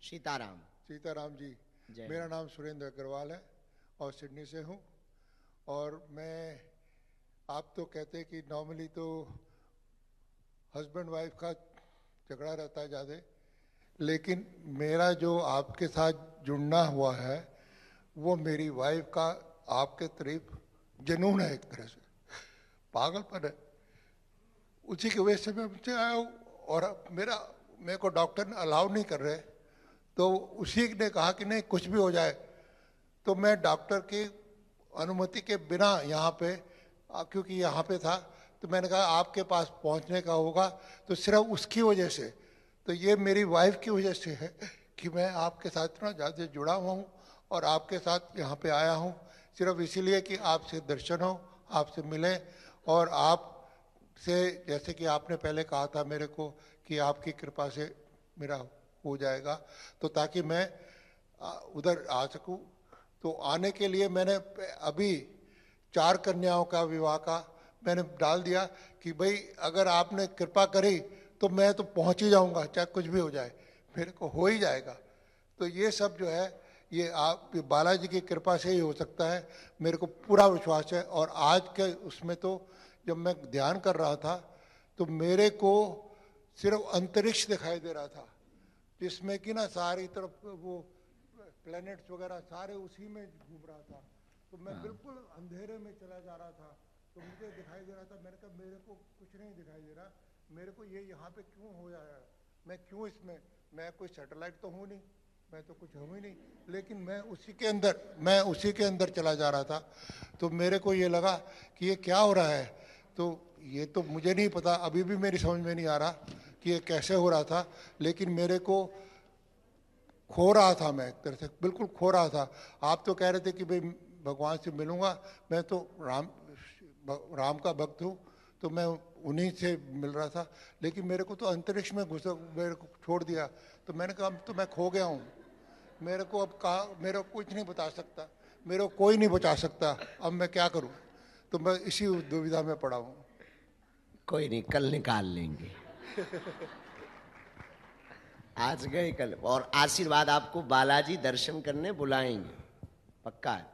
सीताराम। सीताराम जी। जय। मेरा नाम सुरेंद्र अग्रवाल है और सिडनी से हूँ। और मैं, आप तो कहते हैं कि नॉर्मली तो हस्बैंड वाइफ का झगड़ा रहता है ज़्यादा, लेकिन मेरा जो आपके साथ जुड़ना हुआ है वो मेरी वाइफ का आपके करीब जुनून है, एक तरह से पागलपन है। उसी की वजह से मैं मुझे आया हूँ। और मेरे को डॉक्टर ने अलाउ नहीं कर रहे, तो उसी ने कहा कि नहीं कुछ भी हो जाए, तो मैं डॉक्टर की अनुमति के बिना यहाँ पे, क्योंकि यहाँ पे था, तो मैंने कहा आपके पास पहुँचने का होगा, तो सिर्फ उसकी वजह से, तो ये मेरी वाइफ की वजह से है कि मैं आपके साथ इतना ज़्यादा जुड़ा हुआ हूँ और आपके साथ यहाँ पे आया हूँ सिर्फ इसीलिए कि आपसे दर्शन हो, आपसे मिलें। और आप से, जैसे कि आपने पहले कहा था मेरे को कि आपकी कृपा से मेरा हो जाएगा, तो ताकि मैं उधर आ सकूं, तो आने के लिए मैंने अभी 4 कन्याओं का विवाह का मैंने डाल दिया कि भाई अगर आपने कृपा करी तो मैं तो पहुंच ही जाऊंगा, चाहे कुछ भी हो जाए, मेरे को हो ही जाएगा। तो ये सब जो है ये आप बालाजी की कृपा से ही हो सकता है, मेरे को पूरा विश्वास है। और आज के उसमें तो जब मैं ध्यान कर रहा था तो मेरे को सिर्फ अंतरिक्ष दिखाई दे रहा था, जिसमें कि ना सारी तरफ वो प्लैनेट्स वगैरह सारे उसी में घूम रहा था। तो मैं बिल्कुल अंधेरे में चला जा रहा था, तो मुझे दिखाई दे रहा था, मैंने कहा मेरे को कुछ नहीं दिखाई दे रहा, मेरे को ये यहाँ पे क्यों हो जाएगा, मैं क्यों इसमें, मैं कोई सैटेलाइट तो हूँ नहीं, मैं तो कुछ हूँ ही नहीं, लेकिन मैं उसी के अंदर चला जा रहा था। तो मेरे को ये लगा कि ये क्या हो रहा है, तो ये तो मुझे नहीं पता, अभी भी मेरी समझ में नहीं आ रहा कि ये कैसे हो रहा था, लेकिन मेरे को खो रहा था, मैं एक तरह से बिल्कुल खो रहा था। आप तो कह रहे थे कि भाई भगवान से मिलूंगा, मैं तो राम का भक्त हूँ, तो मैं उन्हीं से मिल रहा था, लेकिन मेरे को तो अंतरिक्ष में मेरे को छोड़ दिया, तो मैंने कहा अब तो मैं खो गया हूँ, मेरे को अब कहा, मेरे को कुछ नहीं बता सकता, मेरे को कोई नहीं बचा सकता, अब मैं क्या करूँ। तो मैं इसी दुविधा में पड़ा हूँ। कोई नहीं, कल निकाल लेंगे। आज गए कल, और आशीर्वाद आपको बालाजी दर्शन करने बुलाएंगे, पक्का है।